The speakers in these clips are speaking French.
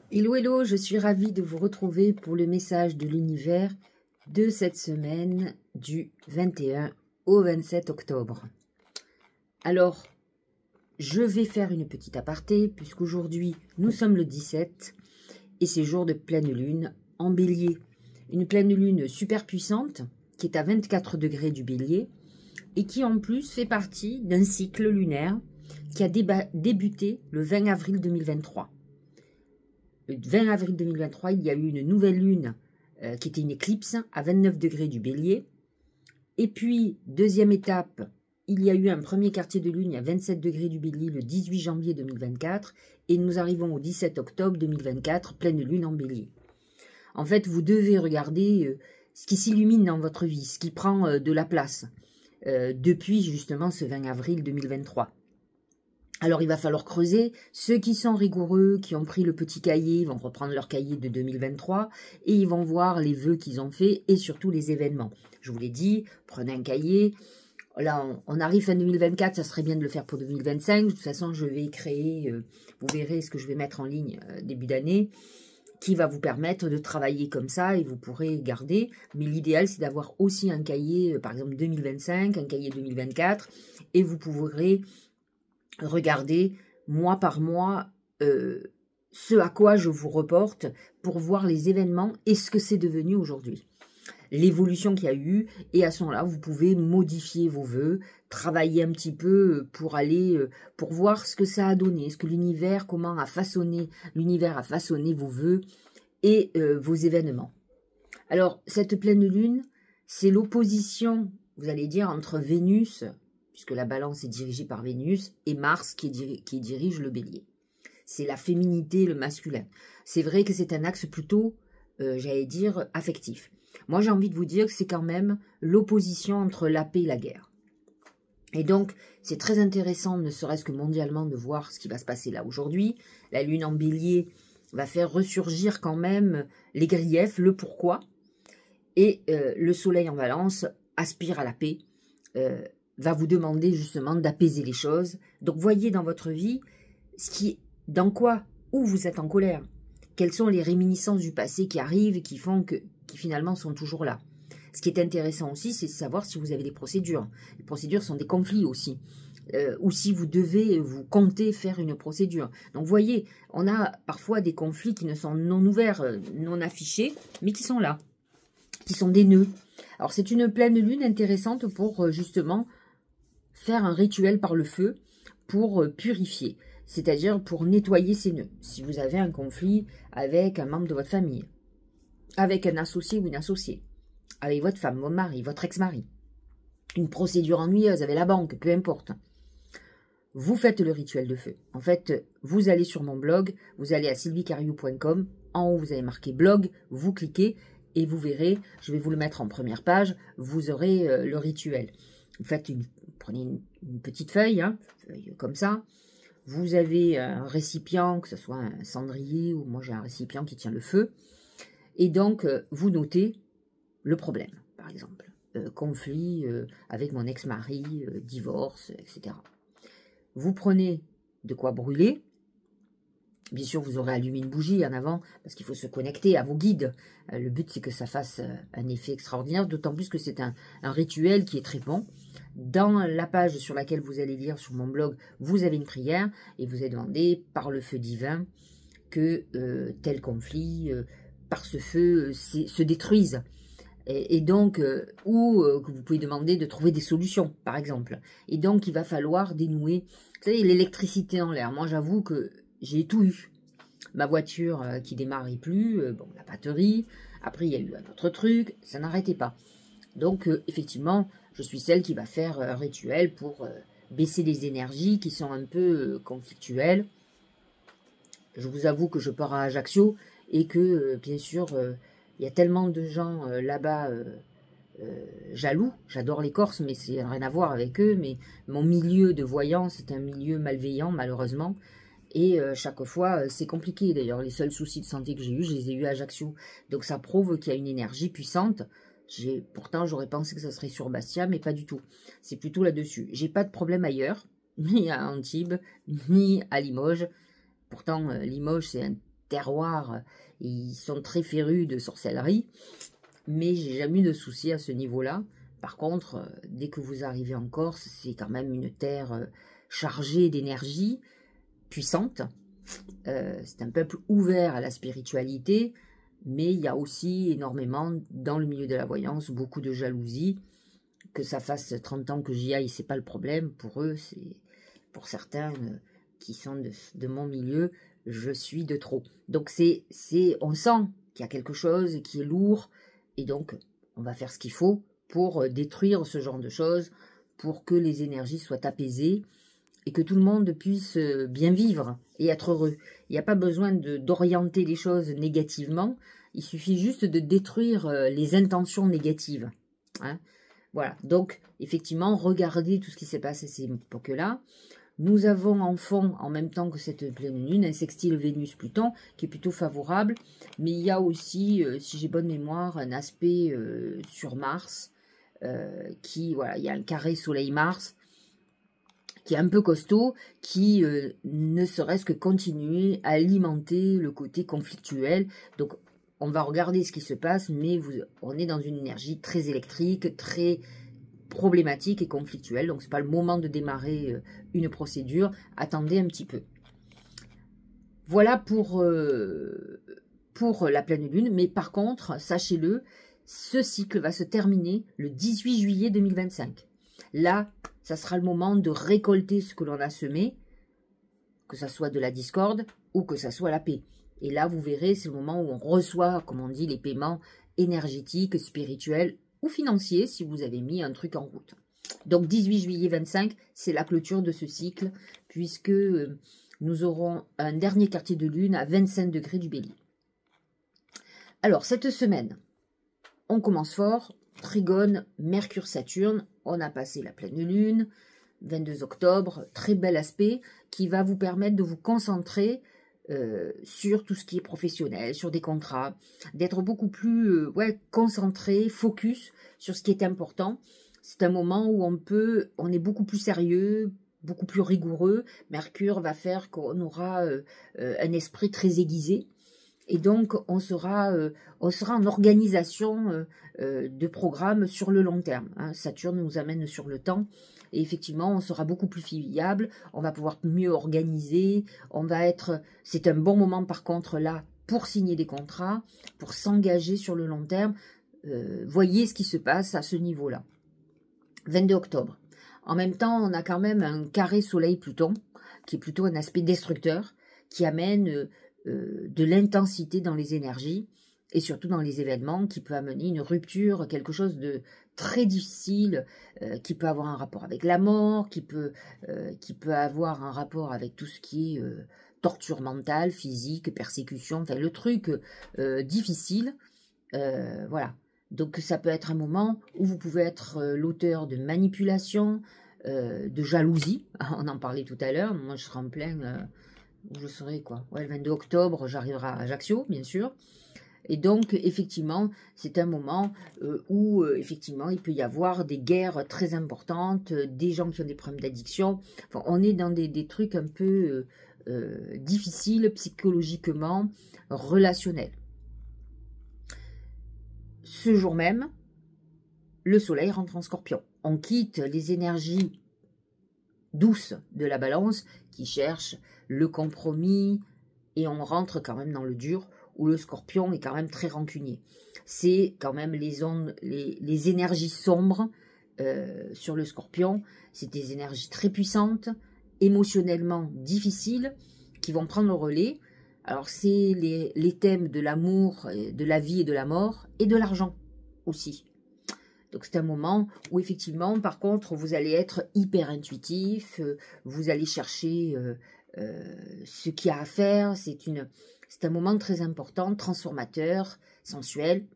Hello, hello, je suis ravie de vous retrouver pour le message de l'univers de cette semaine du 21 au 27 octobre. Alors, je vais faire une petite aparté puisqu'aujourd'hui nous sommes le 17 et c'est jour de pleine lune en bélier. Une pleine lune super puissante qui est à 24 degrés du bélier et qui en plus fait partie d'un cycle lunaire qui a débuté le 20 avril 2023. Le 20 avril 2023, il y a eu une nouvelle lune qui était une éclipse à 29 degrés du bélier. Et puis, deuxième étape, il y a eu un premier quartier de lune à 27 degrés du bélier le 18 janvier 2024. Et nous arrivons au 17 octobre 2024, pleine lune en bélier. En fait, vous devez regarder ce qui s'illumine dans votre vie, ce qui prend de la place depuis justement ce 20 avril 2023. Alors, il va falloir creuser. Ceux qui sont rigoureux, qui ont pris le petit cahier, vont reprendre leur cahier de 2023 et ils vont voir les vœux qu'ils ont faits et surtout les événements. Je vous l'ai dit, prenez un cahier. Là, on arrive fin 2024, ça serait bien de le faire pour 2025. De toute façon, je vais créer, vous verrez ce que je vais mettre en ligne début d'année, qui va vous permettre de travailler comme ça et vous pourrez garder. Mais l'idéal, c'est d'avoir aussi un cahier, par exemple 2025, un cahier 2024 et vous pourrez regardez mois par mois ce à quoi je vous reporte pour voir les événements et ce que c'est devenu aujourd'hui. L'évolution qu'il y a eu et à ce moment-là, vous pouvez modifier vos vœux, travailler un petit peu pour aller, pour voir ce que ça a donné, ce que l'univers, comment a façonné, l'univers a façonné vos vœux et vos événements. Alors, cette pleine lune, c'est l'opposition, vous allez dire, entre Vénus, puisque la balance est dirigée par Vénus, et Mars qui dirige le bélier. C'est la féminité, le masculin. C'est vrai que c'est un axe plutôt, j'allais dire, affectif. Moi, j'ai envie de vous dire que c'est quand même l'opposition entre la paix et la guerre. Et donc, c'est très intéressant, ne serait-ce que mondialement, de voir ce qui va se passer là aujourd'hui. La lune en bélier va faire ressurgir quand même les griefs, le pourquoi. Et le soleil en balance aspire à la paix, va vous demander justement d'apaiser les choses. Donc voyez dans votre vie dans quoi, où vous êtes en colère. Quelles sont les réminiscences du passé qui arrivent et qui finalement sont toujours là. Ce qui est intéressant aussi, c'est de savoir si vous avez des procédures. Les procédures sont des conflits aussi. Ou si vous comptez faire une procédure. Donc vous voyez, on a parfois des conflits qui ne sont non ouverts, non affichés, mais qui sont là, qui sont des nœuds. Alors c'est une pleine lune intéressante pour justement faire un rituel par le feu pour purifier, c'est-à-dire pour nettoyer ces nœuds. Si vous avez un conflit avec un membre de votre famille, avec un associé ou une associée, avec votre femme, votre mari, votre ex-mari, une procédure ennuyeuse avec la banque, peu importe, vous faites le rituel de feu. En fait, vous allez sur mon blog, vous allez à sylviecariou.com, en haut vous avez marqué blog, vous cliquez et vous verrez, je vais vous le mettre en première page, vous aurez le rituel. Vous faites prenez une petite feuille, hein, comme ça. Vous avez un récipient, que ce soit un cendrier ou moi j'ai un récipient qui tient le feu. Et donc, vous notez le problème, par exemple. Conflit avec mon ex-mari, divorce, etc. Vous prenez de quoi brûler. Bien sûr, vous aurez allumé une bougie en avant parce qu'il faut se connecter à vos guides. Le but, c'est que ça fasse un effet extraordinaire, d'autant plus que c'est un rituel qui est très bon. Dans la page sur laquelle vous allez lire sur mon blog, vous avez une prière et vous est demandé par le feu divin que tel conflit, par ce feu, se détruise. Et donc, que vous pouvez demander de trouver des solutions, par exemple. Et donc, il va falloir dénouer, vous savez, l'électricité dans l'air. Moi, j'avoue que j'ai tout eu. Ma voiture qui démarrait plus, bon, la batterie, après il y a eu un autre truc, ça n'arrêtait pas. Donc effectivement, je suis celle qui va faire un rituel pour baisser les énergies qui sont un peu conflictuelles. Je vous avoue que je pars à Ajaccio et que bien sûr, il y a tellement de gens là-bas jaloux. J'adore les Corses, mais c'est rien à voir avec eux. Mais mon milieu de voyants, c'est un milieu malveillant, malheureusement. Et chaque fois, c'est compliqué. D'ailleurs, les seuls soucis de santé que j'ai eus, je les ai eus à Ajaccio. Donc ça prouve qu'il y a une énergie puissante. Pourtant, j'aurais pensé que ça serait sur Bastia, mais pas du tout. C'est plutôt là-dessus. J'ai pas de problème ailleurs, ni à Antibes, ni à Limoges. Pourtant, Limoges, c'est un terroir, ils sont très férus de sorcellerie, mais j'ai jamais eu de soucis à ce niveau-là. Par contre, dès que vous arrivez en Corse, c'est quand même une terre chargée d'énergie, puissante. C'est un peuple ouvert à la spiritualité, mais il y a aussi énormément, dans le milieu de la voyance, beaucoup de jalousie. Que ça fasse 30 ans que j'y aille, c'est pas le problème. Pour eux, c'est pour certains qui sont de mon milieu, je suis de trop. Donc on sent qu'il y a quelque chose qui est lourd, et donc on va faire ce qu'il faut pour détruire ce genre de choses, pour que les énergies soient apaisées, et que tout le monde puisse bien vivre et être heureux. Il n'y a pas besoin d'orienter les choses négativement, il suffit juste de détruire les intentions négatives. Hein. Voilà, donc effectivement, regardez tout ce qui s'est passé à cette époque-là. Nous avons en fond, en même temps que cette pleine lune, un sextile Vénus-Pluton qui est plutôt favorable, mais il y a aussi, si j'ai bonne mémoire, un aspect sur Mars, voilà, il y a un carré Soleil-Mars, qui est un peu costaud, qui ne serait-ce que continuer à alimenter le côté conflictuel. Donc, on va regarder ce qui se passe, mais on est dans une énergie très électrique, très problématique et conflictuelle. Donc, ce n'est pas le moment de démarrer une procédure. Attendez un petit peu. Voilà pour la pleine lune. Mais par contre, sachez-le, ce cycle va se terminer le 18 juillet 2025. Là, ça sera le moment de récolter ce que l'on a semé, que ça soit de la discorde ou que ça soit la paix. Et là, vous verrez, c'est le moment où on reçoit, comme on dit, les paiements énergétiques, spirituels ou financiers, si vous avez mis un truc en route. Donc, 18 juillet 25, c'est la clôture de ce cycle, puisque nous aurons un dernier quartier de lune à 25 degrés du Bélier. Alors, cette semaine, on commence fort. Trigone, Mercure-Saturne, on a passé la pleine lune, 22 octobre, très bel aspect qui va vous permettre de vous concentrer sur tout ce qui est professionnel, sur des contrats, d'être beaucoup plus concentré, focus sur ce qui est important. C'est un moment où on est beaucoup plus sérieux, beaucoup plus rigoureux. Mercure va faire qu'on aura un esprit très aiguisé. Et donc, on sera en organisation de programmes sur le long terme. Hein. Saturne nous amène sur le temps. Et effectivement, on sera beaucoup plus fiable. On va pouvoir mieux organiser. C'est un bon moment, par contre, là, pour signer des contrats, pour s'engager sur le long terme. Voyez ce qui se passe à ce niveau-là. 22 octobre. En même temps, on a quand même un carré Soleil-Pluton, qui est plutôt un aspect destructeur, qui amène de l'intensité dans les énergies et surtout dans les événements, qui peut amener une rupture, quelque chose de très difficile, qui peut avoir un rapport avec la mort, qui peut avoir un rapport avec tout ce qui est torture mentale, physique, persécution, enfin le truc difficile, voilà. Donc ça peut être un moment où vous pouvez être l'auteur de manipulation, de jalousie, on en parlait tout à l'heure, moi je serai en plein... où je serai quoi, ouais, le 22 octobre, j'arriverai à Ajaccio, bien sûr. Et donc, effectivement, c'est un moment où, effectivement, il peut y avoir des guerres très importantes, des gens qui ont des problèmes d'addiction. Enfin, on est dans des trucs un peu difficiles psychologiquement, relationnels. Ce jour même, le soleil rentre en Scorpion. On quitte les énergies douces de la balance qui cherchent le compromis et on rentre quand même dans le dur où le Scorpion est quand même très rancunier. C'est quand même les énergies sombres sur le Scorpion. C'est des énergies très puissantes, émotionnellement difficiles, qui vont prendre le relais. Alors c'est les thèmes de l'amour, de la vie et de la mort, et de l'argent aussi. Donc c'est un moment où effectivement, par contre, vous allez être hyper intuitif, vous allez chercher ce qu'il y a à faire. C'est un moment très important, transformateur, sensuel.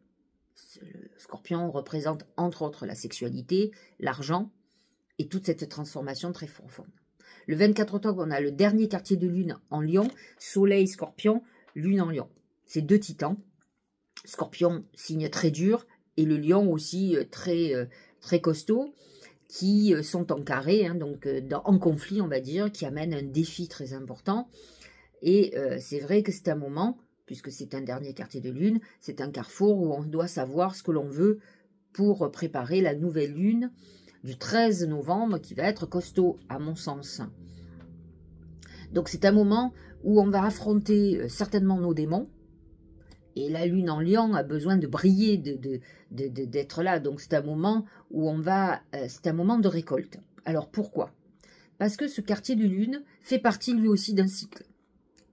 Le Scorpion représente entre autres la sexualité, l'argent et toute cette transformation très profonde. Le 24 octobre, on a le dernier quartier de lune en Lion, Soleil Scorpion, Lune en Lion. C'est deux titans. Scorpion, signe très dur, et le Lion aussi très costaud, qui sont en carré, hein, donc en conflit, on va dire, qui amènent un défi très important. Et c'est vrai que c'est un moment puisque c'est un dernier quartier de lune, c'est un carrefour où on doit savoir ce que l'on veut pour préparer la nouvelle lune du 13 novembre, qui va être costaud, à mon sens. Donc c'est un moment où on va affronter certainement nos démons, et la lune en lion a besoin de briller, d'être là. Donc c'est un moment où c'est un moment de récolte. Alors pourquoi? Parce que ce quartier de lune fait partie lui aussi d'un cycle.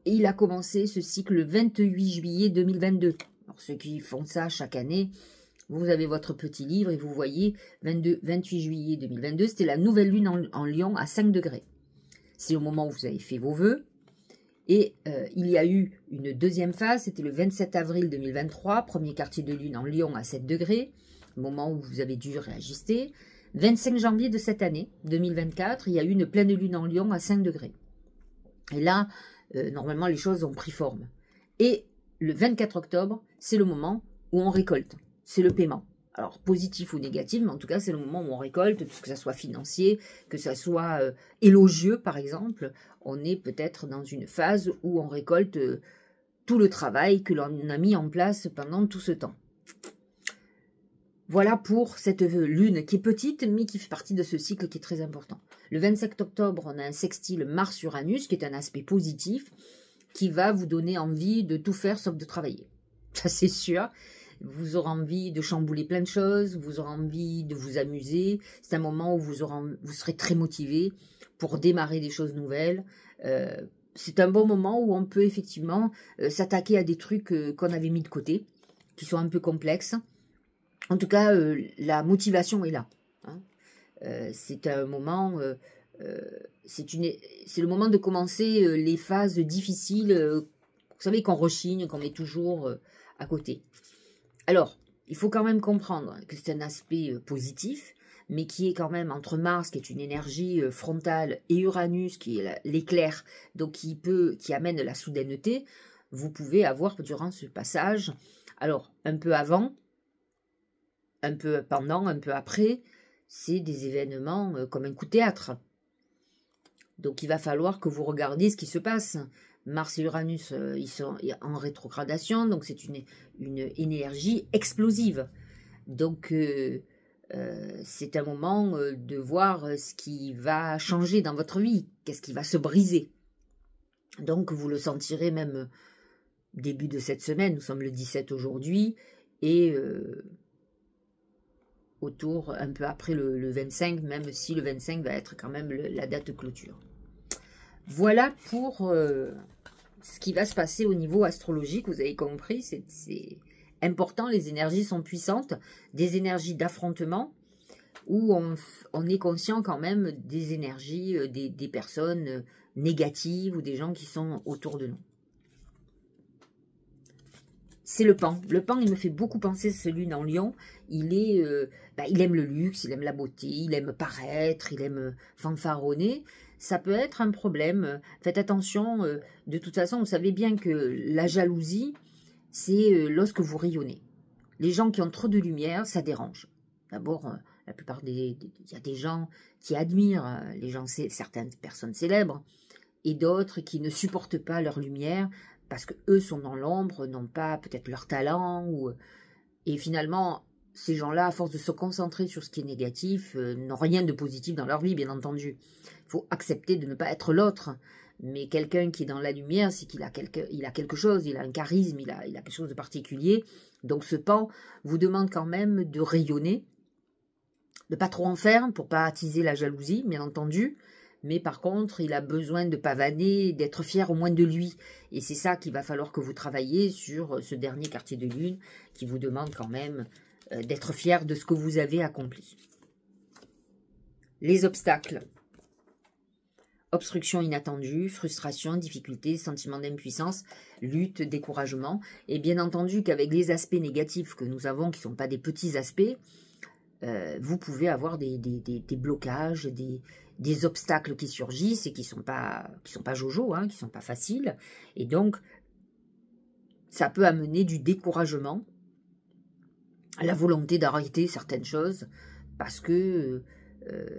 Et il a commencé ce cycle le 28 juillet 2022. Alors ceux qui font ça chaque année, vous avez votre petit livre et vous voyez 28 juillet 2022, c'était la nouvelle lune en lion à 5 degrés. C'est au moment où vous avez fait vos vœux. Et il y a eu une deuxième phase, c'était le 27 avril 2023, premier quartier de lune en lion à 7 degrés, moment où vous avez dû réajuster. 25 janvier de cette année, 2024, il y a eu une pleine lune en lion à 5 degrés. Et là, normalement, les choses ont pris forme. Et le 24 octobre, c'est le moment où on récolte. C'est le paiement. Alors, positif ou négatif, mais en tout cas, c'est le moment où on récolte, que ça soit financier, que ça soit élogieux, par exemple. On est peut-être dans une phase où on récolte tout le travail que l'on a mis en place pendant tout ce temps. Voilà pour cette lune qui est petite, mais qui fait partie de ce cycle qui est très important. Le 27 octobre, on a un sextile Mars-Uranus, qui est un aspect positif, qui va vous donner envie de tout faire sauf de travailler. Ça, c'est sûr. Vous aurez envie de chambouler plein de choses, vous aurez envie de vous amuser. C'est un moment où vous serez très motivé pour démarrer des choses nouvelles. C'est un bon moment où on peut effectivement s'attaquer à des trucs qu'on avait mis de côté, qui sont un peu complexes. En tout cas, la motivation est là. Hein. C'est un moment, c'est le moment de commencer les phases difficiles, vous savez, qu'on rechigne, qu'on met toujours à côté. Alors, il faut quand même comprendre que c'est un aspect positif, mais qui est quand même entre Mars, qui est une énergie frontale, et Uranus, qui est l'éclair, donc qui amène la soudaineté. Vous pouvez avoir durant ce passage, alors un peu avant, un peu pendant, un peu après, c'est des événements comme un coup de théâtre. Donc il va falloir que vous regardiez ce qui se passe. Mars et Uranus, ils sont en rétrogradation, donc c'est une énergie explosive. Donc c'est un moment de voir ce qui va changer dans votre vie, qu'est-ce qui va se briser. Donc vous le sentirez même début de cette semaine, nous sommes le 17 aujourd'hui, et autour, un peu après le 25, même si le 25 va être quand même la date de clôture. Voilà pour ce qui va se passer au niveau astrologique, vous avez compris, c'est important, les énergies sont puissantes, des énergies d'affrontement, où on est conscient quand même des énergies des personnes négatives ou des gens qui sont autour de nous. C'est le Pan. Le Pan, il me fait beaucoup penser à ce lune en lion. Il aime le luxe, il aime la beauté, il aime paraître, il aime fanfaronner. Ça peut être un problème. Faites attention. De toute façon, vous savez bien que la jalousie, c'est lorsque vous rayonnez. Les gens qui ont trop de lumière, ça dérange. D'abord, la plupart il y a des gens qui admirent certaines personnes célèbres et d'autres qui ne supportent pas leur lumière parce que eux sont dans l'ombre, n'ont pas peut-être leur talent. Et finalement, ces gens-là, à force de se concentrer sur ce qui est négatif, n'ont rien de positif dans leur vie, bien entendu. Il faut accepter de ne pas être l'autre. Mais quelqu'un qui est dans la lumière, c'est qu'il a quelque chose, il a un charisme, il a quelque chose de particulier. Donc ce Pan vous demande quand même de rayonner, de pas trop en faire pour pas attiser la jalousie, bien entendu. Mais par contre, il a besoin de pavaner, d'être fier au moins de lui. Et c'est ça qu'il va falloir que vous travailliez sur ce dernier quartier de lune qui vous demande quand même d'être fier de ce que vous avez accompli. Les obstacles. Obstruction inattendue, frustration, difficulté, sentiment d'impuissance, lutte, découragement. Et bien entendu qu'avec les aspects négatifs que nous avons, qui ne sont pas des petits aspects, vous pouvez avoir des blocages, des obstacles qui surgissent et qui sont pas jojo, hein, qui sont pas faciles. Et donc, ça peut amener du découragement, la volonté d'arrêter certaines choses parce que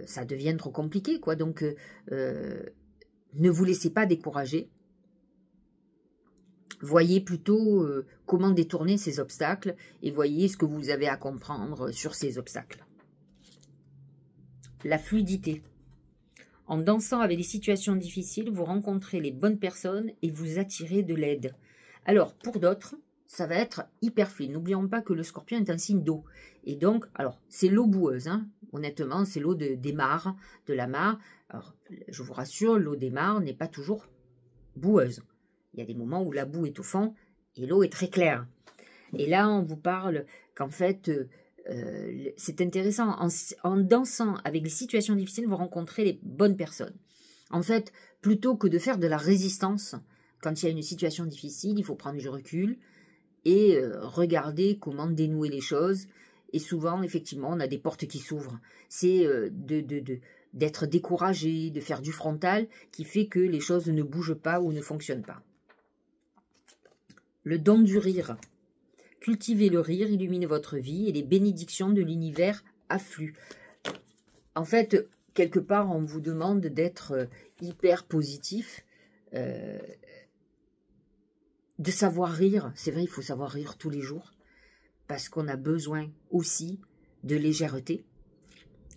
ça devient trop compliqué, quoi. Donc, ne vous laissez pas décourager. Voyez plutôt comment détourner ces obstacles et voyez ce que vous avez à comprendre sur ces obstacles. La fluidité. En dansant avec des situations difficiles, vous rencontrez les bonnes personnes et vous attirez de l'aide. Alors, pour d'autres, ça va être hyper fluide. N'oublions pas que le scorpion est un signe d'eau. Et donc, alors, c'est l'eau boueuse, hein. Honnêtement, c'est l'eau des mares, de la mare. Alors, je vous rassure, l'eau des mares n'est pas toujours boueuse. Il y a des moments où la boue est au fond et l'eau est très claire. Et là, on vous parle qu'en fait, c'est intéressant. En dansant avec des situations difficiles, vous rencontrez les bonnes personnes. En fait, plutôt que de faire de la résistance, quand il y a une situation difficile, il faut prendre du recul et regarder comment dénouer les choses. Et souvent, effectivement, on a des portes qui s'ouvrent. C'est d'être découragé, de faire du frontal, qui fait que les choses ne bougent pas ou ne fonctionnent pas. Le don du rire. Cultivez le rire, illuminez votre vie et les bénédictions de l'univers affluent. En fait, quelque part, on vous demande d'être hyper positif, de savoir rire. C'est vrai, il faut savoir rire tous les jours, parce qu'on a besoin aussi de légèreté.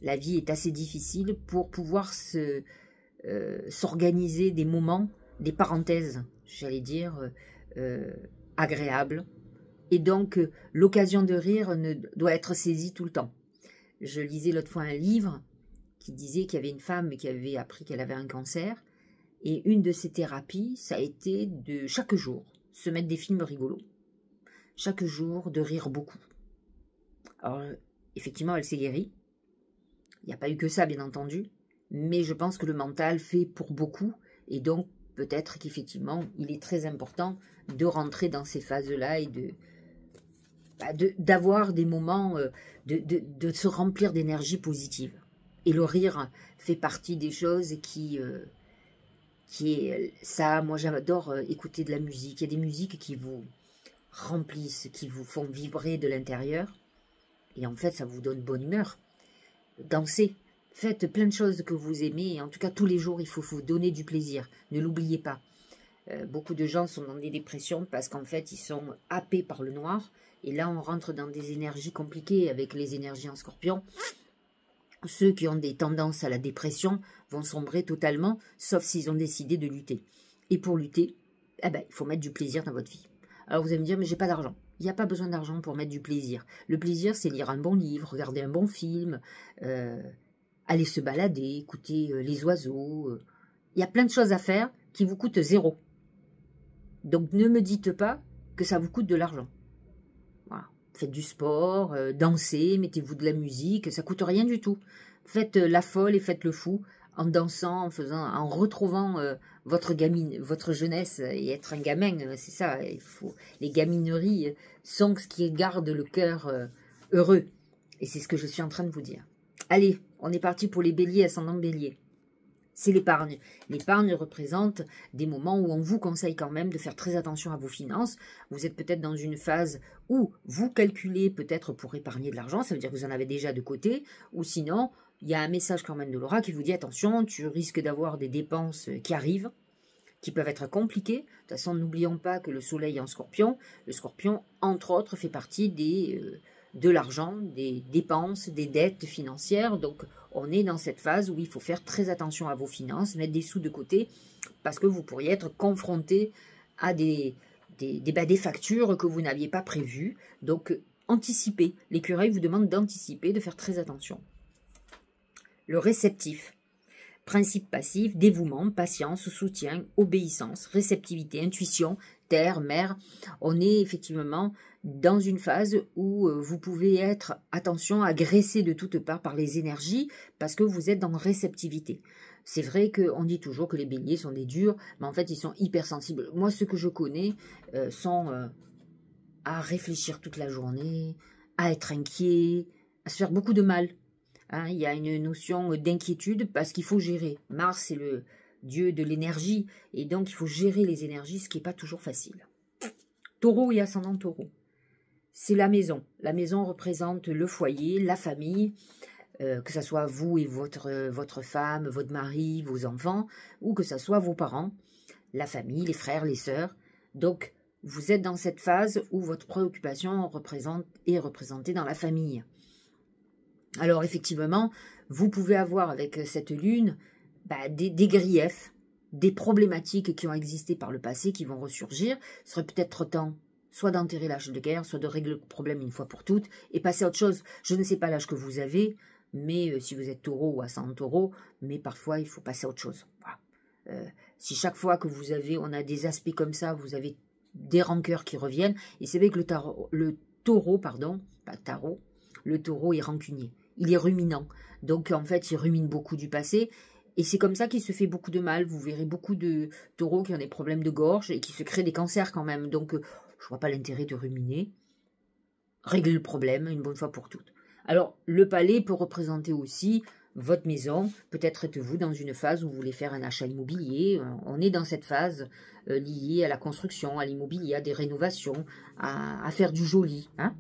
La vie est assez difficile pour pouvoir s'organiser des moments, des parenthèses, j'allais dire, agréables. Et donc, l'occasion de rire doit être saisie tout le temps. Je lisais l'autre fois un livre qui disait qu'il y avait une femme qui avait appris qu'elle avait un cancer. Et une de ses thérapies, ça a été de chaque jour se mettre des films rigolos. Chaque jour, de rire beaucoup. Alors, effectivement, elle s'est guérie. Il n'y a pas eu que ça, bien entendu. Mais je pense que le mental fait pour beaucoup. Et donc, peut-être qu'effectivement, il est très important de rentrer dans ces phases-là et d'avoir des moments, de se remplir d'énergie positive. Et le rire fait partie des choses qui est ça. Moi, j'adore écouter de la musique. Il y a des musiques qui vous remplissent, qui vous font vibrer de l'intérieur. Et en fait, ça vous donne bonne humeur. Dansez. Faites plein de choses que vous aimez. Et en tout cas, tous les jours, il faut vous donner du plaisir. Ne l'oubliez pas. Beaucoup de gens sont dans des dépressions parce qu'en fait, ils sont happés par le noir. Et là, on rentre dans des énergies compliquées avec les énergies en scorpion. Ceux qui ont des tendances à la dépression vont sombrer totalement, sauf s'ils ont décidé de lutter. Et pour lutter, il faut mettre du plaisir dans votre vie. Alors vous allez me dire, mais j'ai pas d'argent. Il n'y a pas besoin d'argent pour mettre du plaisir. Le plaisir, c'est lire un bon livre, regarder un bon film, aller se balader, écouter les oiseaux. Il y a plein de choses à faire qui vous coûtent 0. Donc ne me dites pas que ça vous coûte de l'argent. Voilà. Faites du sport, dansez, mettez-vous de la musique, ça coûte rien du tout. Faites la folle et faites le fou en dansant, en retrouvant votre jeunesse et être un gamin, c'est ça. Les gamineries sont ce qui garde le cœur heureux. Et c'est ce que je suis en train de vous dire. Allez, on est parti pour les béliers, ascendant bélier. C'est l'épargne. L'épargne représente des moments où on vous conseille quand même de faire très attention à vos finances. Vous êtes peut-être dans une phase où vous calculez peut-être pour épargner de l'argent, ça veut dire que vous en avez déjà de côté, ou sinon, il y a un message quand même de Laura qui vous dit attention, tu risques d'avoir des dépenses qui arrivent, qui peuvent être compliquées. De toute façon, n'oublions pas que le soleil est en scorpion. Le scorpion, entre autres, fait partie de l'argent, des dépenses, des dettes financières. Donc, on est dans cette phase où il faut faire très attention à vos finances, mettre des sous de côté, parce que vous pourriez être confronté à des factures que vous n'aviez pas prévues. Donc, anticipez. L'écureuil vous demande d'anticiper, de faire très attention. Le réceptif. Principe passif, dévouement, patience, soutien, obéissance, réceptivité, intuition, terre, mer. On est effectivement dans une phase où vous pouvez être, attention, agressé de toutes parts par les énergies parce que vous êtes dans réceptivité. C'est vrai qu'on dit toujours que les béliers sont des durs, mais en fait, ils sont hypersensibles. Moi, ceux que je connais sont à réfléchir toute la journée, à être inquiets, à se faire beaucoup de mal. Hein, il y a une notion d'inquiétude parce qu'il faut gérer. Mars, c'est le dieu de l'énergie, et donc il faut gérer les énergies, ce qui n'est pas toujours facile. Taureau et ascendant taureau. C'est la maison. La maison représente le foyer, la famille, que ce soit vous et votre femme, votre mari, vos enfants, ou que ce soit vos parents, la famille, les frères, les sœurs. Donc, vous êtes dans cette phase où votre préoccupation est représentée dans la famille. Alors effectivement, vous pouvez avoir avec cette lune des griefs, des problématiques qui ont existé par le passé, qui vont ressurgir. Ce serait peut-être temps soit d'enterrer l'âge de guerre, soit de régler le problème une fois pour toutes, et passer à autre chose. Je ne sais pas l'âge que vous avez, mais si vous êtes taureau ou ascendant taureau, mais parfois il faut passer à autre chose. Voilà. Si chaque fois que on a des aspects comme ça, vous avez des rancœurs qui reviennent, et c'est vrai que le taureau est rancunier, il est ruminant, donc en fait il rumine beaucoup du passé, et c'est comme ça qu'il se fait beaucoup de mal. Vous verrez beaucoup de taureaux qui ont des problèmes de gorge et qui se créent des cancers quand même, donc je vois pas l'intérêt de ruminer. Régler le problème une bonne fois pour toutes. Alors, le palais peut représenter aussi votre maison. Peut-être êtes-vous dans une phase où vous voulez faire un achat immobilier. On est dans cette phase liée à la construction, à l'immobilier, à des rénovations, à faire du joli. Hein.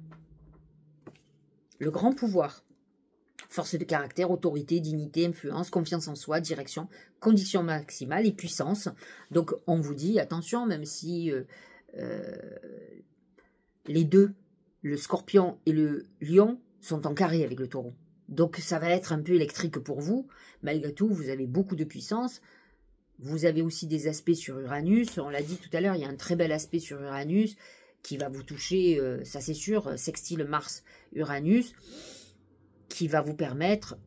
Le grand pouvoir. Force de caractère, autorité, dignité, influence, confiance en soi, direction, condition maximale et puissance. Donc, on vous dit, attention, même si les deux, le scorpion et le lion, sont en carré avec le taureau. Donc ça va être un peu électrique pour vous. Malgré tout, vous avez beaucoup de puissance. Vous avez aussi des aspects sur Uranus. On l'a dit tout à l'heure, il y a un très bel aspect sur Uranus qui va vous toucher, ça c'est sûr, sextile Mars-Uranus, qui va vous permettre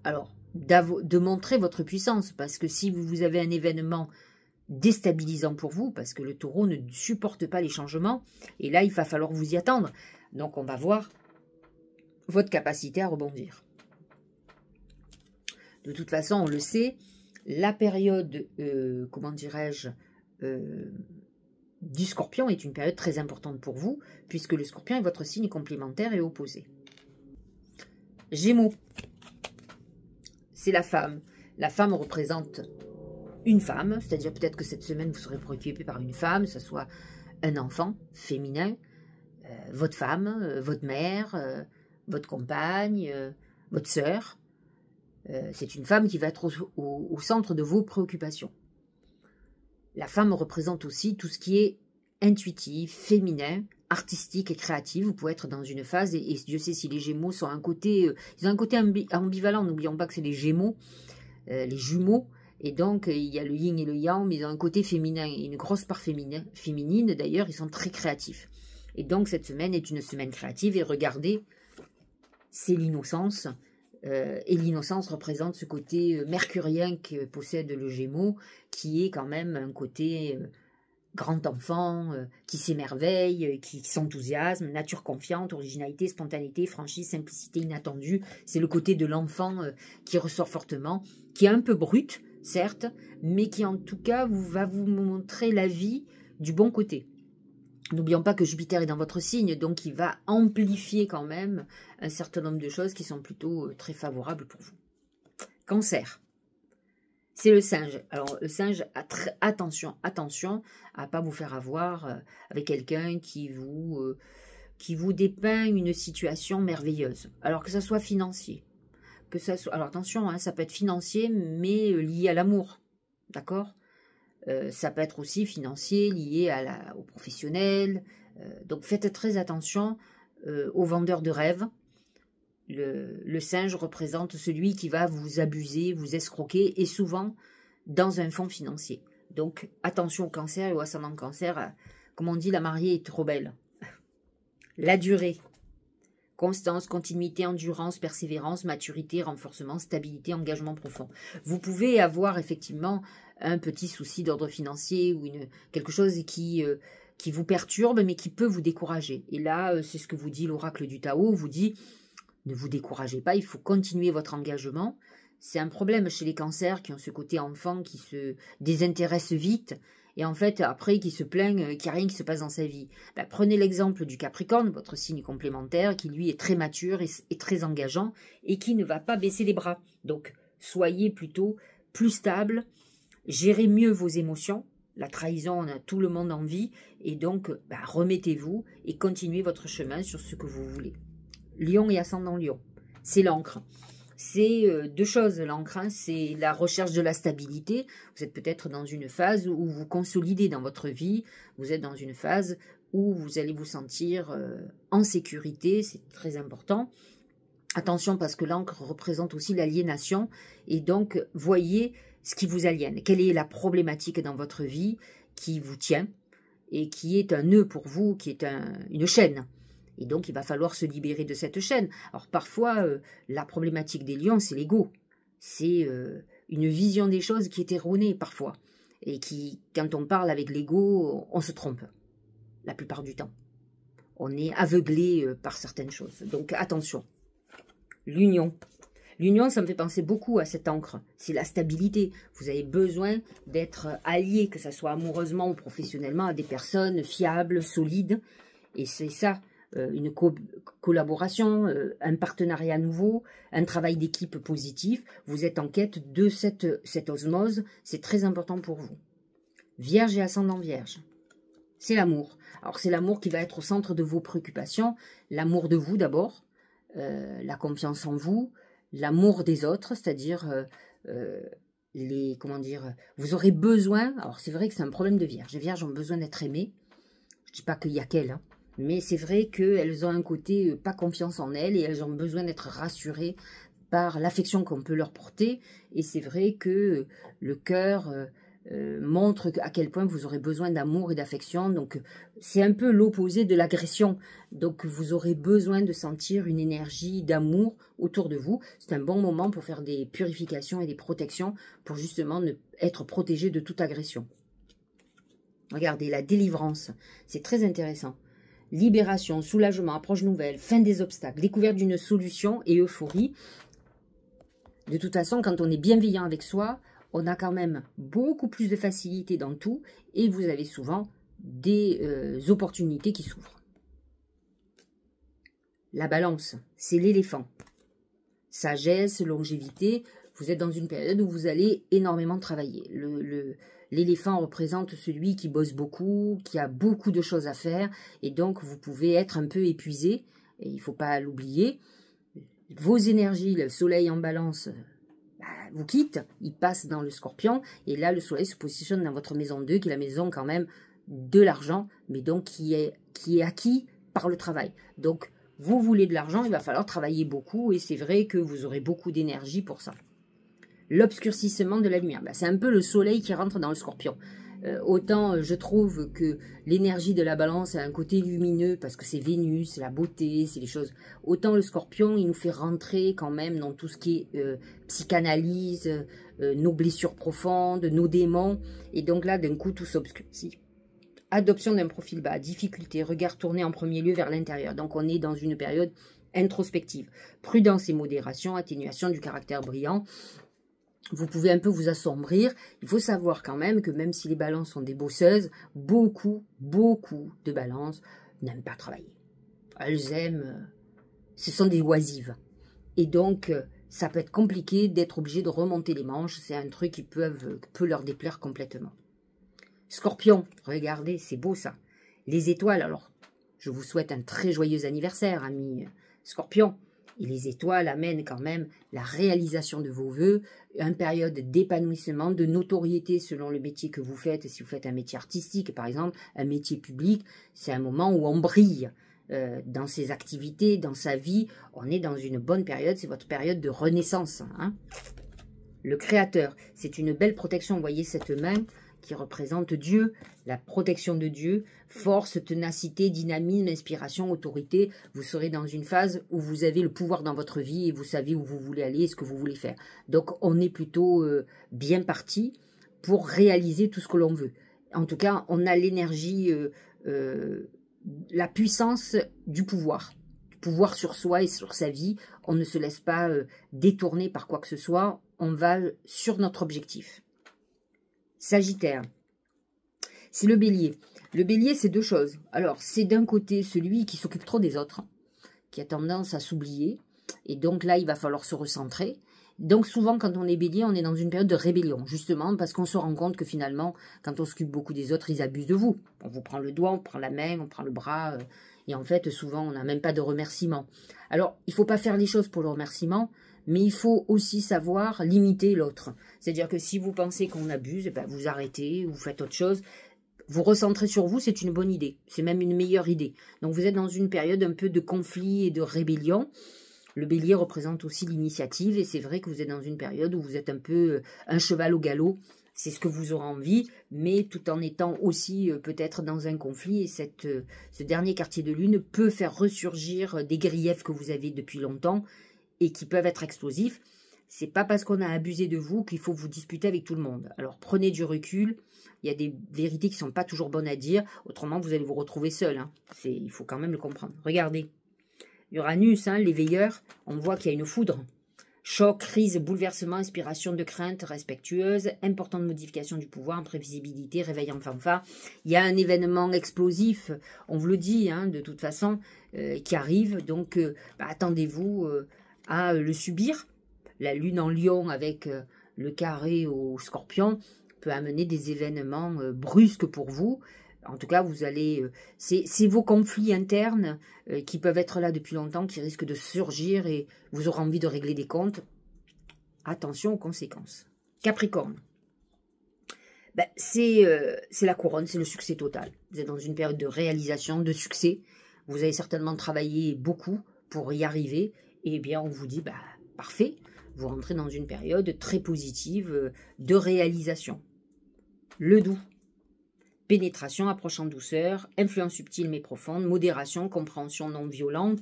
alors de montrer votre puissance. Parce que si vous avez un événement déstabilisant pour vous, parce que le taureau ne supporte pas les changements, et là il va falloir vous y attendre. Donc on va voir votre capacité à rebondir. De toute façon, on le sait, la période, comment dirais-je, du scorpion est une période très importante pour vous, puisque le scorpion est votre signe complémentaire et opposé. Gémeaux, c'est la femme. La femme représente une femme, c'est-à-dire peut-être que cette semaine vous serez préoccupé par une femme, que ce soit un enfant féminin, votre femme, votre mère, votre compagne, votre sœur. C'est une femme qui va être au centre de vos préoccupations. La femme représente aussi tout ce qui est intuitif, féminin, artistique et créatif. Vous pouvez être dans une phase, et Dieu sait si les Gémeaux sont ils ont un côté ambivalent. N'oublions pas que c'est les Gémeaux, les jumeaux. Et donc, il y a le yin et le yang, mais ils ont un côté féminin, une grosse part féminine. D'ailleurs, ils sont très créatifs. Et donc, cette semaine est une semaine créative. Et regardez, c'est l'innocence. Et l'innocence représente ce côté mercurien que possède le Gémeaux, qui est quand même un côté grand enfant, qui s'émerveille, qui s'enthousiasme, nature confiante, originalité, spontanéité, franchise, simplicité inattendue. C'est le côté de l'enfant qui ressort fortement, qui est un peu brut, certes, mais qui en tout cas va vous montrer la vie du bon côté. N'oublions pas que Jupiter est dans votre signe, donc il va amplifier quand même un certain nombre de choses qui sont plutôt très favorables pour vous. Cancer, c'est le singe. Alors le singe, attention à ne pas vous faire avoir avec quelqu'un qui vous dépeint une situation merveilleuse. Alors que ça soit financier, alors attention, hein, ça peut être financier, mais lié à l'amour, d'accord ? Ça peut être aussi financier, lié au professionnel. Donc faites très attention aux vendeurs de rêves. Le singe représente celui qui va vous abuser, vous escroquer, et souvent dans un fonds financier. Donc attention au cancer et au ascendant cancer. Comme on dit, la mariée est trop belle. La durée. Constance, continuité, endurance, persévérance, maturité, renforcement, stabilité, engagement profond. Vous pouvez avoir effectivement un petit souci d'ordre financier ou quelque chose qui vous perturbe, mais qui peut vous décourager. Et là, c'est ce que vous dit l'oracle du Tao, vous dit, ne vous découragez pas, il faut continuer votre engagement. C'est un problème chez les cancers qui ont ce côté enfant qui se désintéresse vite, et en fait, après, qui se plaignent qu'il n'y a rien qui se passe dans sa vie. Prenez l'exemple du Capricorne, votre signe complémentaire, qui lui est très mature et très engageant, et qui ne va pas baisser les bras. Donc, soyez plutôt plus stable, gérez mieux vos émotions. La trahison, on a tout le monde envie, et donc, remettez-vous et continuez votre chemin sur ce que vous voulez. Lion et ascendant Lion, c'est l'encre. c'est deux choses, l'encre. Hein. C'est la recherche de la stabilité. Vous êtes peut-être dans une phase où vous consolidez dans votre vie. Vous êtes dans une phase où vous allez vous sentir en sécurité. C'est très important. Attention, parce que l'encre représente aussi l'aliénation. Et donc, voyez ce qui vous aliène. Quelle est la problématique dans votre vie qui vous tient et qui est un nœud pour vous, qui est une chaîne. Et donc, il va falloir se libérer de cette chaîne. Alors, parfois, la problématique des lions, c'est l'ego. C'est une vision des choses qui est erronée, parfois. Et qui, quand on parle avec l'ego, on se trompe. La plupart du temps. On est aveuglé par certaines choses. Donc, attention. L'union. L'union, ça me fait penser beaucoup à cette encre. C'est la stabilité. Vous avez besoin d'être allié, que ce soit amoureusement ou professionnellement, à des personnes fiables, solides. Et c'est ça. Une collaboration, un partenariat nouveau, un travail d'équipe positif. Vous êtes en quête de cette osmose. C'est très important pour vous. Vierge et ascendant vierge. C'est l'amour. Alors, c'est l'amour qui va être au centre de vos préoccupations. L'amour de vous d'abord. La confiance en vous. L'amour des autres, c'est-à-dire vous aurez besoin. Alors, c'est vrai que c'est un problème de vierge. Les vierges ont besoin d'être aimées. Je ne dis pas qu'il y a qu'elles, hein. Mais c'est vrai qu'elles ont un côté pas confiance en elles et elles ont besoin d'être rassurées par l'affection qu'on peut leur porter. Et c'est vrai que le cœur montre à quel point vous aurez besoin d'amour et d'affection. Donc, c'est un peu l'opposé de l'agression. Donc, vous aurez besoin de sentir une énergie d'amour autour de vous. C'est un bon moment pour faire des purifications et des protections pour justement être protégé de toute agression. Regardez, la délivrance, c'est très intéressant. Libération, soulagement, approche nouvelle, fin des obstacles, découverte d'une solution et euphorie. De toute façon, quand on est bienveillant avec soi, on a quand même beaucoup plus de facilité dans tout et vous avez souvent des opportunités qui s'ouvrent. La balance, c'est l'éléphant. Sagesse, longévité, vous êtes dans une période où vous allez énormément travailler. L'éléphant représente celui qui bosse beaucoup, qui a beaucoup de choses à faire, et donc vous pouvez être un peu épuisé, et il ne faut pas l'oublier. Vos énergies, le soleil en balance, vous quitte, il passe dans le scorpion, et là le soleil se positionne dans votre maison 2, qui est la maison quand même de l'argent, mais donc qui est acquis par le travail. Donc, vous voulez de l'argent, il va falloir travailler beaucoup, et c'est vrai que vous aurez beaucoup d'énergie pour ça. L'obscurcissement de la lumière, c'est un peu le soleil qui rentre dans le scorpion. Autant je trouve que l'énergie de la balance a un côté lumineux parce que c'est Vénus, c'est la beauté, c'est les choses. Autant le scorpion, il nous fait rentrer quand même dans tout ce qui est psychanalyse, nos blessures profondes, nos démons. Et donc là, d'un coup, tout s'obscurcit. Adoption d'un profil bas, difficulté, regard tourné en premier lieu vers l'intérieur. Donc on est dans une période introspective. Prudence et modération, atténuation du caractère brillant. Vous pouvez un peu vous assombrir. Il faut savoir quand même que même si les balances sont des bosseuses, beaucoup de balances n'aiment pas travailler. Elles aiment, ce sont des oisives. Et donc, ça peut être compliqué d'être obligé de remonter les manches. C'est un truc qui peut leur déplaire complètement. Scorpion, regardez, c'est beau ça. Les étoiles, alors, je vous souhaite un très joyeux anniversaire, amis Scorpion. Et les étoiles amènent quand même la réalisation de vos vœux, une période d'épanouissement, de notoriété selon le métier que vous faites. Si vous faites un métier artistique, par exemple, un métier public, c'est un moment où on brille dans ses activités, dans sa vie. On est dans une bonne période, c'est votre période de renaissance. Hein. Le Créateur, c'est une belle protection. Vous voyez cette main qui représente Dieu, la protection de Dieu, force, ténacité, dynamisme, inspiration, autorité. Vous serez dans une phase où vous avez le pouvoir dans votre vie et vous savez où vous voulez aller et ce que vous voulez faire. Donc, on est plutôt bien parti pour réaliser tout ce que l'on veut. En tout cas, on a l'énergie, la puissance du pouvoir. Pouvoir sur soi et sur sa vie. On ne se laisse pas détourner par quoi que ce soit. On va sur notre objectif. Sagittaire, c'est le bélier. Le bélier, c'est deux choses. Alors, c'est d'un côté celui qui s'occupe trop des autres, qui a tendance à s'oublier. Et donc là, il va falloir se recentrer. Donc souvent, quand on est bélier, on est dans une période de rébellion, justement, parce qu'on se rend compte que finalement, quand on s'occupe beaucoup des autres, ils abusent de vous. On vous prend le doigt, on prend la main, on prend le bras. Et en fait, souvent, on n'a même pas de remerciement. Alors, il ne faut pas faire les choses pour le remerciement, Mais il faut aussi savoir limiter l'autre. C'est-à-dire que si vous pensez qu'on abuse, ben vous arrêtez, vous faites autre chose. Vous recentrez sur vous, c'est une bonne idée. C'est même une meilleure idée. Donc vous êtes dans une période un peu de conflit et de rébellion. Le bélier représente aussi l'initiative et c'est vrai que vous êtes dans une période où vous êtes un peu un cheval au galop. C'est ce que vous aurez envie, mais tout en étant aussi peut-être dans un conflit. Et ce dernier quartier de lune peut faire ressurgir des griefs que vous avez depuis longtemps et qui peuvent être explosifs. C'est pas parce qu'on a abusé de vous qu'il faut vous disputer avec tout le monde. Alors prenez du recul. Il y a des vérités qui ne sont pas toujours bonnes à dire. Autrement, vous allez vous retrouver seul. Hein. Il faut quand même le comprendre. Regardez. Uranus, hein, les veilleurs, on voit qu'il y a une foudre. Choc, crise, bouleversement, inspiration de crainte respectueuse, importante modification du pouvoir, imprévisibilité, réveil en fanfare. Il y a un événement explosif, on vous le dit, hein, de toute façon, qui arrive. Donc, attendez-vous à le subir. La lune en lion avec le carré au scorpion peut amener des événements brusques pour vous. En tout cas, vous allez, c'est vos conflits internes qui peuvent être là depuis longtemps, qui risquent de surgir et vous aurez envie de régler des comptes. Attention aux conséquences. Capricorne, c'est la couronne, c'est le succès total. Vous êtes dans une période de réalisation, de succès. Vous avez certainement travaillé beaucoup pour y arriver. Et bien, on vous dit, parfait, vous rentrez dans une période très positive de réalisation. Le doux. Pénétration, approche en douceur, influence subtile mais profonde, modération, compréhension non violente.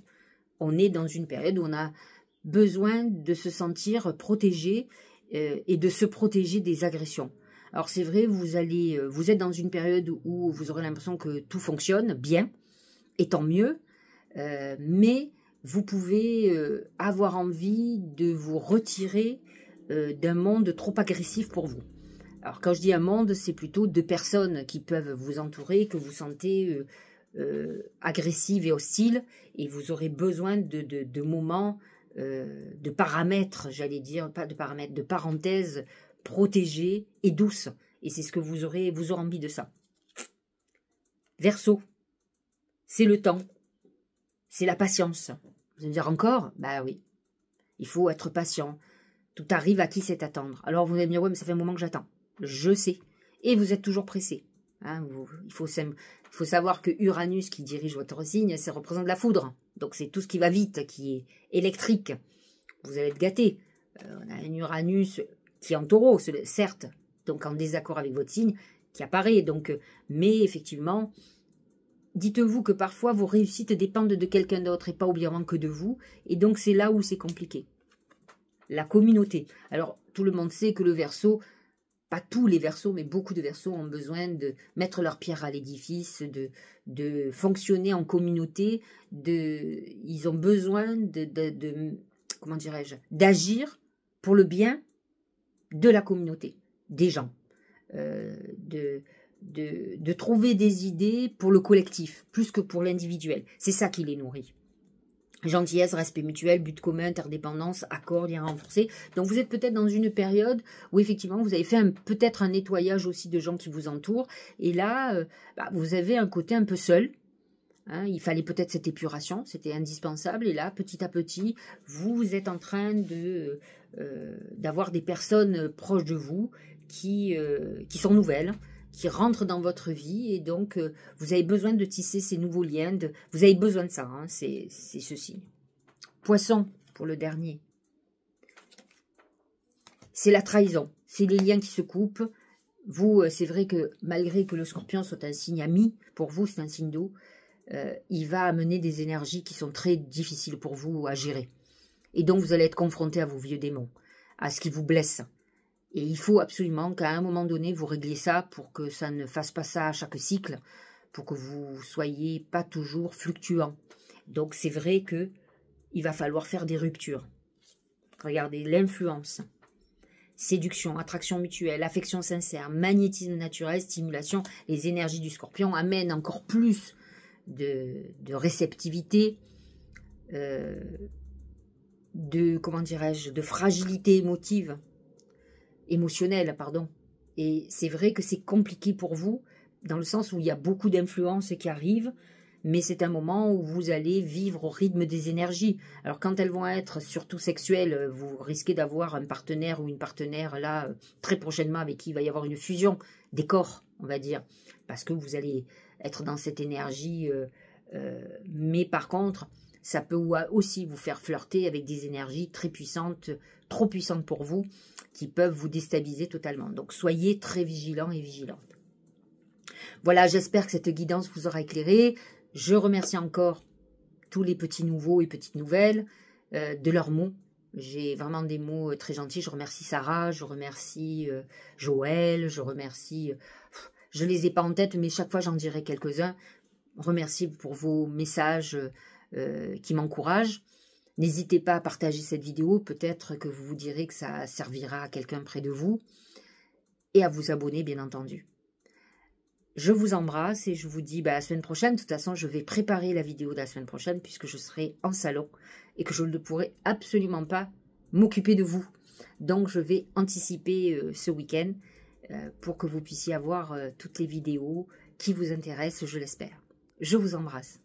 On est dans une période où on a besoin de se sentir protégé et de se protéger des agressions. Alors c'est vrai, vous êtes dans une période où vous aurez l'impression que tout fonctionne bien, et tant mieux, mais vous pouvez avoir envie de vous retirer d'un monde trop agressif pour vous. Alors, quand je dis un monde, c'est plutôt deux personnes qui peuvent vous entourer, que vous sentez agressives et hostiles, et vous aurez besoin de moments, de paramètres, j'allais dire, pas de paramètres, de parenthèses protégées et douces. Et c'est ce que vous aurez envie de ça. Verseau, c'est le temps, c'est la patience. Vous allez me dire encore? Bah oui, il faut être patient. Tout arrive à qui sait attendre. Alors vous allez me dire, ouais, mais ça fait un moment que j'attends. Je sais. Et vous êtes toujours pressé. Hein, il faut savoir que Uranus, qui dirige votre signe, ça représente la foudre. Donc c'est tout ce qui va vite, qui est électrique. Vous allez être gâté. On a un Uranus qui est en taureau, certes, donc en désaccord avec votre signe, qui apparaît. Donc, mais effectivement, dites-vous que parfois vos réussites dépendent de quelqu'un d'autre et pas obligatoirement que de vous. Et donc c'est là où c'est compliqué. La communauté. Alors tout le monde sait que le Verseau, pas tous les Verseaux, mais beaucoup de Verseaux ont besoin de mettre leur pierre à l'édifice, de fonctionner en communauté, ils ont besoin comment dirais-je, d'agir pour le bien de la communauté, des gens, de trouver des idées pour le collectif, plus que pour l'individuel. C'est ça qui les nourrit. Gentillesse, respect mutuel, but commun, interdépendance, accord, lien renforcé. Donc vous êtes peut-être dans une période où effectivement vous avez fait peut-être un nettoyage aussi de gens qui vous entourent. Et là, vous avez un côté un peu seul. Hein, il fallait peut-être cette épuration, c'était indispensable. Et là, petit à petit, vous êtes en train d'avoir des personnes proches de vous qui sont nouvelles, qui rentrent dans votre vie, et donc vous avez besoin de tisser ces nouveaux liens, vous avez besoin de ça, hein, c'est ceci. Poisson, pour le dernier. C'est la trahison, c'est les liens qui se coupent. Vous, c'est vrai que malgré que le scorpion soit un signe ami, pour vous c'est un signe d'eau, il va amener des énergies qui sont très difficiles pour vous à gérer. Et donc vous allez être confronté à vos vieux démons, à ce qui vous blesse. Et il faut absolument qu'à un moment donné, vous régliez ça pour que ça ne fasse pas ça à chaque cycle, pour que vous soyez pas toujours fluctuant. Donc c'est vrai que il va falloir faire des ruptures. Regardez l'influence, séduction, attraction mutuelle, affection sincère, magnétisme naturel, stimulation. Les énergies du scorpion amènent encore plus de réceptivité, comment dirais-je, de fragilité émotionnelle, pardon. Et c'est vrai que c'est compliqué pour vous, dans le sens où il y a beaucoup d'influences qui arrivent, mais c'est un moment où vous allez vivre au rythme des énergies. Alors quand elles vont être surtout sexuelles, vous risquez d'avoir un partenaire ou une partenaire là très prochainement avec qui il va y avoir une fusion des corps, on va dire, parce que vous allez être dans cette énergie, mais par contre, ça peut aussi vous faire flirter avec des énergies très puissantes, trop puissantes pour vous, qui peuvent vous déstabiliser totalement. Donc soyez très vigilants et vigilantes. Voilà, j'espère que cette guidance vous aura éclairé. Je remercie encore tous les petits nouveaux et petites nouvelles de leurs mots. J'ai vraiment des mots très gentils. Je remercie Sarah, je remercie Joël, je remercie... je ne les ai pas en tête, mais chaque fois j'en dirai quelques-uns. Remercie pour vos messages qui m'encouragent. N'hésitez pas à partager cette vidéo. Peut-être que vous vous direz que ça servira à quelqu'un près de vous. Et à vous abonner, bien entendu. Je vous embrasse et je vous dis à la semaine prochaine. De toute façon, je vais préparer la vidéo de la semaine prochaine puisque je serai en salon et que je ne pourrai absolument pas m'occuper de vous. Donc, je vais anticiper ce week-end pour que vous puissiez avoir toutes les vidéos qui vous intéressent, je l'espère. Je vous embrasse.